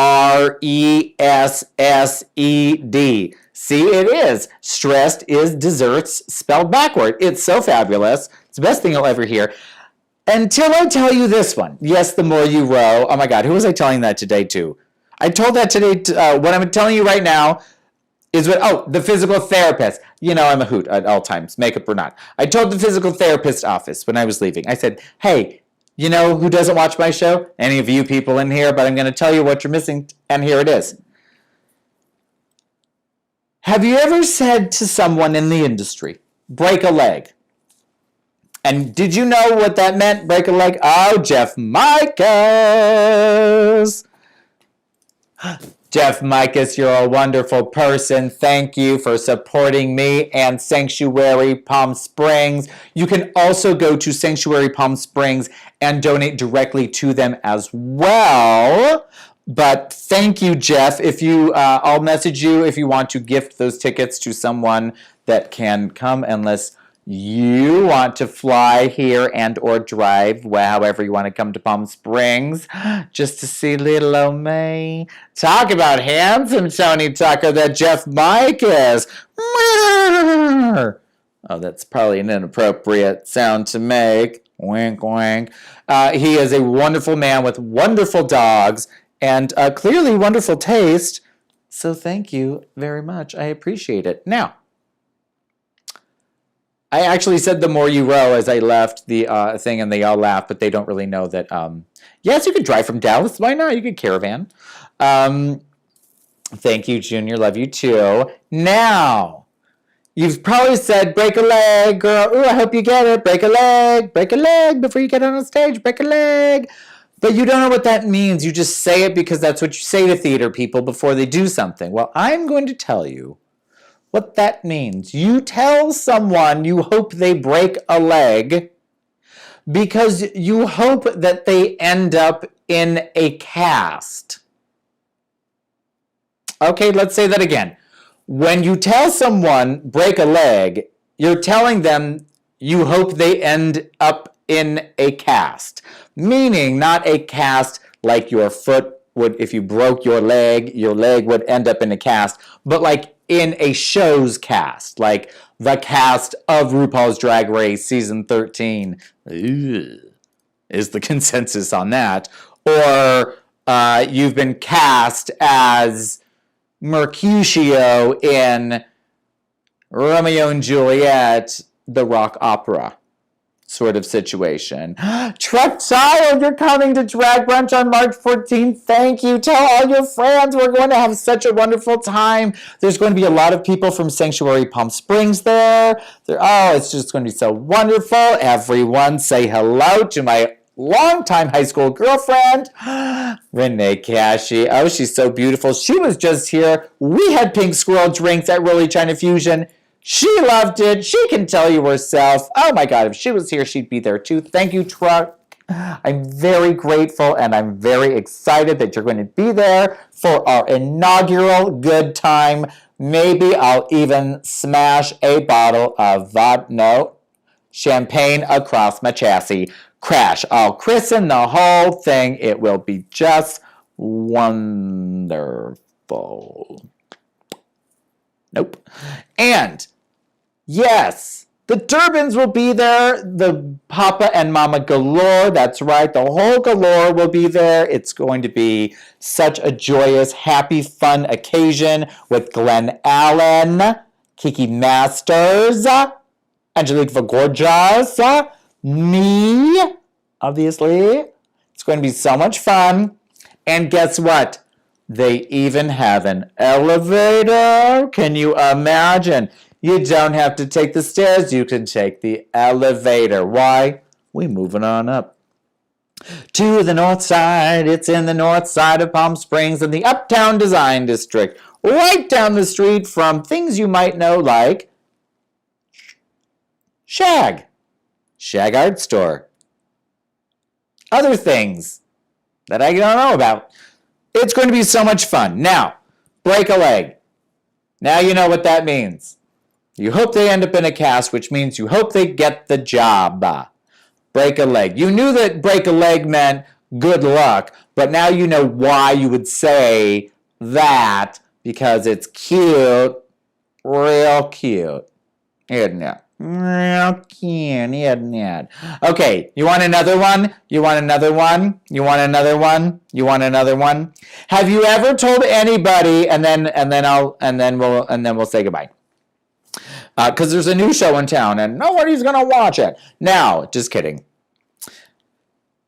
See, it is. Stressed is desserts spelled backward. It's so fabulous. It's the best thing you'll ever hear. Until I tell you this one. Yes, the more you row. Oh my God, who was I telling that today to? I told that today. What I'm telling you right now is what, the physical therapist. You know I'm a hoot at all times, makeup or not. I told the physical therapist office when I was leaving. I said, hey, you know who doesn't watch my show? Any of you people in here, but I'm going to tell you what you're missing, and here it is. Have you ever said to someone in the industry, break a leg? And did you know what that meant, break a leg? Oh, Jeff Micas. Jeff Micas, you're a wonderful person. Thank you for supporting me and Sanctuary Palm Springs. You can also go to Sanctuary Palm Springs and donate directly to them as well. But thank you, Jeff. If you, I'll message you if you want to gift those tickets to someone that can come, unless you want to fly here and or drive, however you want to come to Palm Springs, just to see little old me. Talk about handsome Tony Tucker, that Jeff Micas. Oh, that's probably an inappropriate sound to make. Wink, wink. He is a wonderful man with wonderful dogs and clearly wonderful taste. So thank you very much. I appreciate it. Now, I actually said the more you row as I left the thing, and they all laughed, but they don't really know that, yes, you could drive from Dallas. Why not? You could caravan. Thank you, Junior. Love you, too. Now, you've probably said, break a leg, girl. Ooh, I hope you get it. Break a leg before you get on stage. Break a leg. But you don't know what that means. You just say it because that's what you say to theater people before they do something. Well, I'm going to tell you what that means. You tell someone you hope they break a leg because you hope that they end up in a cast. Okay, let's say that again. When you tell someone break a leg, you're telling them you hope they end up in a cast. Meaning not a cast like your foot would, if you broke your leg would end up in a cast, but like in a show's cast, like the cast of RuPaul's Drag Race Season 13 is the consensus on that. Or you've been cast as Mercutio in Romeo and Juliet, the rock opera sort of situation. Truck Child, you're coming to Drag Brunch on March 14th. Thank you. Tell all your friends. We're going to have such a wonderful time. There's going to be a lot of people from Sanctuary Palm Springs there. It's just going to be so wonderful. Everyone say hello to my longtime high school girlfriend, Renee Cashy. Oh, she's so beautiful. She was just here. We had pink squirrel drinks at Really China Fusion. She loved it. She can tell you herself. Oh my God, if she was here, she'd be there too. Thank you, Truck. I'm very grateful and I'm very excited that you're going to be there for our inaugural good time. Maybe I'll even smash a bottle of champagne across my chassis. Crash. I'll christen the whole thing. It will be just wonderful. Nope. And yes, the Durbins will be there. The Papa and Mama Galore. That's right. The whole Galore will be there. It's going to be such a joyous, happy, fun occasion with Glenn Allen, Kiki Masters, Angelique Vagorjas, me, obviously. It's going to be so much fun. And guess what? They even have an elevator. Can you imagine? You don't have to take the stairs. You can take the elevator. Why? We moving on up. To the north side. It's in the north side of Palm Springs in the Uptown Design District. Right down the street from things you might know like Shag Art Store. Other things that I don't know about. It's going to be so much fun. Now, break a leg. Now you know what that means. You hope they end up in a cast, which means you hope they get the job. Break a leg. You knew that break a leg meant good luck, but now you know why you would say that, because it's cute, real cute, isn't it? Real cute, isn't it? Okay, you want another one? You want another one? You want another one? You want another one? Have you ever told anybody, and then we'll say goodbye, because there's a new show in town and nobody's gonna watch it. Now, just kidding.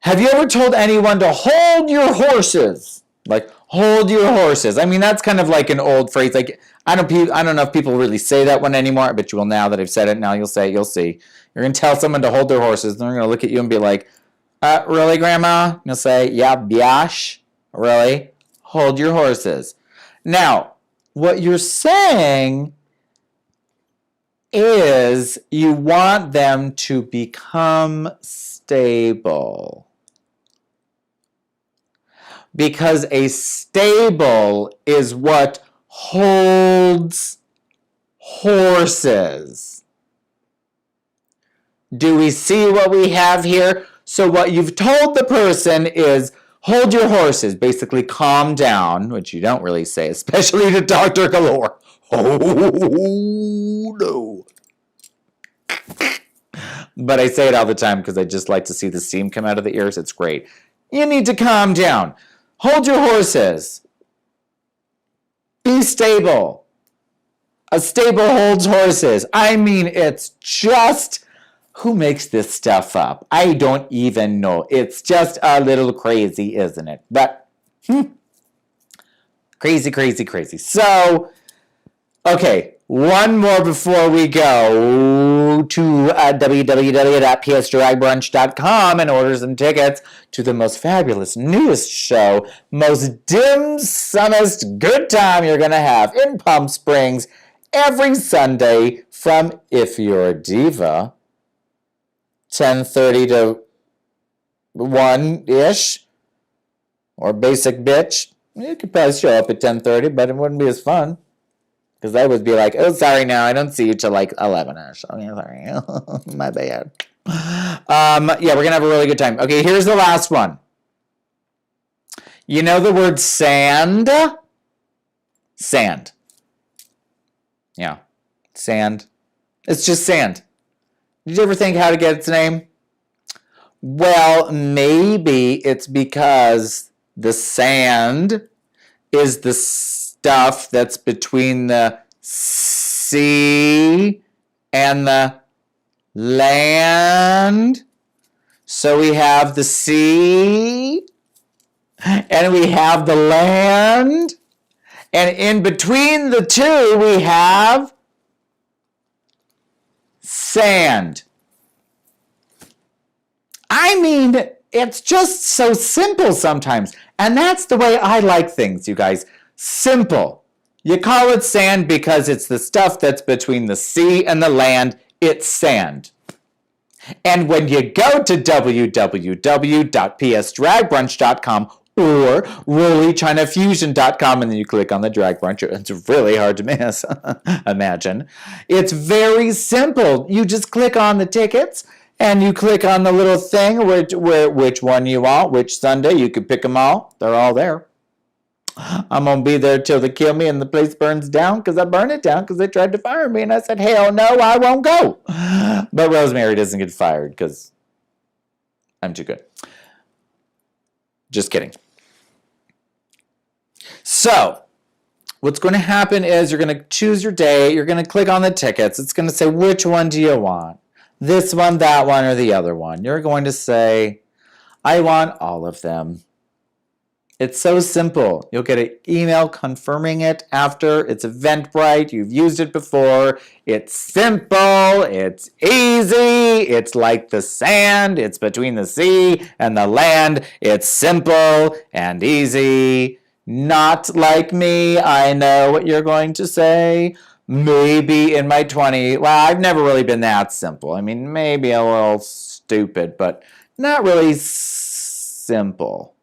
Have you ever told anyone to hold your horses? Like, hold your horses. I mean, that's kind of like an old phrase. Like, I don't know if people really say that one anymore, but you will now that I've said it. Now you'll say it, you'll see. You're going to tell someone to hold their horses, and they're going to look at you and be like, really, Grandma? And you'll say, yeah, biash. Really? Hold your horses. Now, what you're saying is you want them to become stable. Because a stable is what holds horses. Do we see what we have here? So what you've told the person is, hold your horses, basically calm down, which you don't really say, especially to Dr. Galore. Oh, no. But I say it all the time because I just like to see the steam come out of the ears. It's great. You need to calm down. Hold your horses. Be stable. A stable holds horses. I mean, it's just, who makes this stuff up? I don't even know. It's just a little crazy, isn't it? But, crazy, crazy, crazy. So, okay, one more before we go to www.psdragbrunch.com and order some tickets to the most fabulous, newest show, most dim-summest good time you're going to have in Palm Springs every Sunday from If You're a Diva, 10:30 to 1-ish, or Basic Bitch. You could probably show up at 10:30, but it wouldn't be as fun. Because I would be like, oh, sorry, now I don't see you till like 11-ish. Oh, yeah, sorry. My bad. Yeah, we're going to have a really good time. Okay, here's the last one. You know the word sand? Sand. Yeah, sand. It's just sand. Did you ever think how to get its name? Well, maybe it's because the sand is the stuff that's between the sea and the land. So we have the sea and we have the land, and in between the two we have sand. I mean, it's just so simple sometimes. And that's the way I like things, you guys. Simple. You call it sand because it's the stuff that's between the sea and the land. It's sand. And when you go to www.psdragbrunch.com or RollyChinaFusion.com and then you click on the Drag Brunch, it's really hard to miss, imagine. It's very simple. You just click on the tickets and you click on the little thing which one you want, which Sunday. You can pick them all. They're all there. I'm going to be there till they kill me and the place burns down, because I burn it down because they tried to fire me. And I said, hell no, I won't go. But Rosemary doesn't get fired because I'm too good. Just kidding. So, what's going to happen is you're going to choose your day. You're going to click on the tickets. It's going to say, which one do you want? This one, that one, or the other one. You're going to say, I want all of them. It's so simple. You'll get an email confirming it after it's Eventbrite. You've used it before. It's simple. It's easy. It's like the sand. It's between the sea and the land. It's simple and easy. Not like me. I know what you're going to say. Maybe in my 20s. Well, I've never really been that simple. I mean, maybe a little stupid, but not really simple.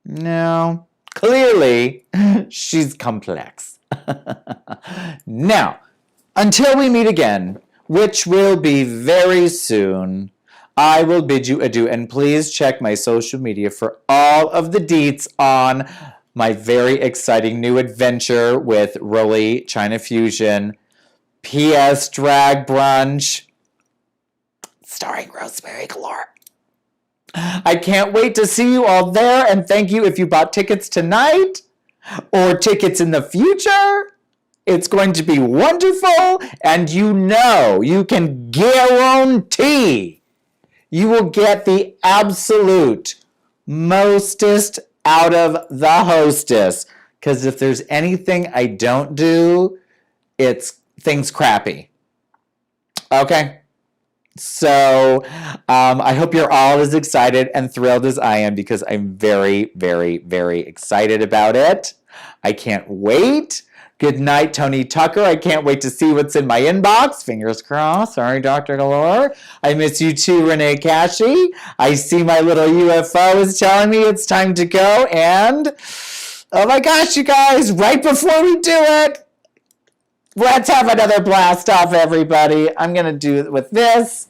No, clearly she's complex. Now, until we meet again, which will be very soon, I will bid you adieu, and please check my social media for all of the deets on my very exciting new adventure with Rolly China Fusion, P.S. Drag Brunch, starring Rosemary Galore. I can't wait to see you all there, and thank you if you bought tickets tonight or tickets in the future. It's going to be wonderful, and you know you can guarantee you will get the absolute mostest out of the hostess, because if there's anything I don't do, it's things crappy. Okay? So I hope you're all as excited and thrilled as I am, because I'm very, very, very excited about it. I can't wait. Good night, Tony Tucker. I can't wait to see what's in my inbox. Fingers crossed. Sorry, Dr. Galore. I miss you too, Renee Cashy. I see my little UFO is telling me it's time to go. And, oh my gosh, you guys, right before we do it, let's have another blast off, everybody. I'm going to do it with this.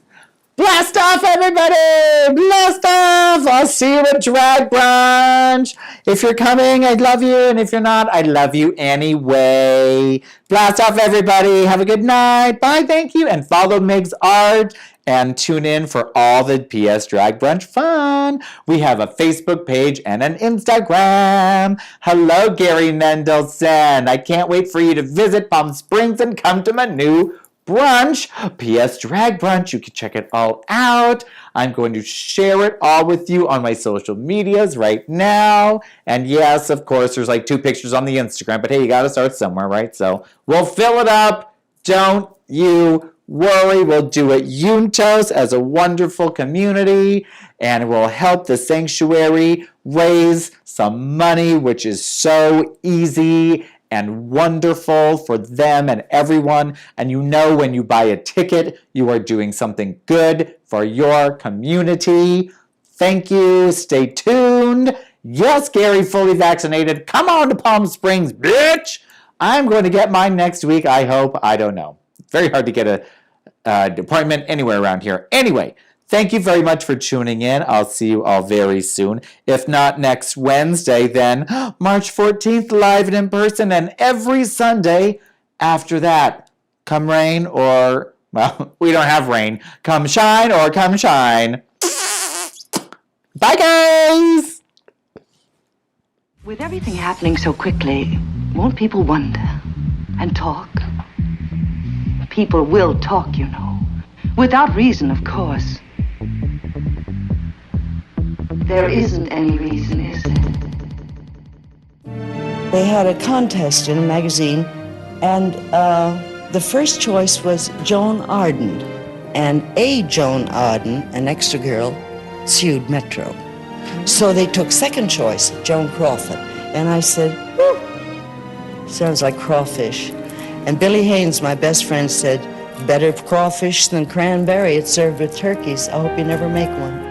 Blast off, everybody! Blast off! I'll see you at Drag Brunch. If you're coming, I love you. And if you're not, I love you anyway. Blast off, everybody. Have a good night. Bye, thank you. And follow Meg's art. And tune in for all the PS Drag Brunch fun. We have a Facebook page and an Instagram. Hello, Gary Mendelson. I can't wait for you to visit Palm Springs and come to my new brunch, PS Drag Brunch. You can check it all out. I'm going to share it all with you on my social medias right now. And yes, of course, there's like 2 pictures on the Instagram, but hey, you got to start somewhere, right? So we'll fill it up. Don't you worry. We'll do it juntos as a wonderful community, and we'll help the sanctuary raise some money, which is so easy and wonderful for them and everyone. And you know, when you buy a ticket, you are doing something good for your community. Thank you. Stay tuned. Yes, Gary, fully vaccinated. Come on to Palm Springs, bitch. I'm going to get mine next week, I hope. I don't know. It's very hard to get an appointment anywhere around here. Anyway, thank you very much for tuning in. I'll see you all very soon. If not next Wednesday, then March 14th, live and in person, and every Sunday after that. Come rain or, well, we don't have rain. Come shine or come shine. Bye, guys! With everything happening so quickly, won't people wonder and talk? People will talk, you know. Without reason, of course. There isn't any reason, is there? They had a contest in a magazine, and the first choice was Joan Arden. And a Joan Arden, an extra girl, sued Metro. So they took second choice, Joan Crawford. And I said, whew, sounds like crawfish. And Billy Haynes, my best friend, said, better crawfish than cranberry. It's served with turkeys. I hope you never make one.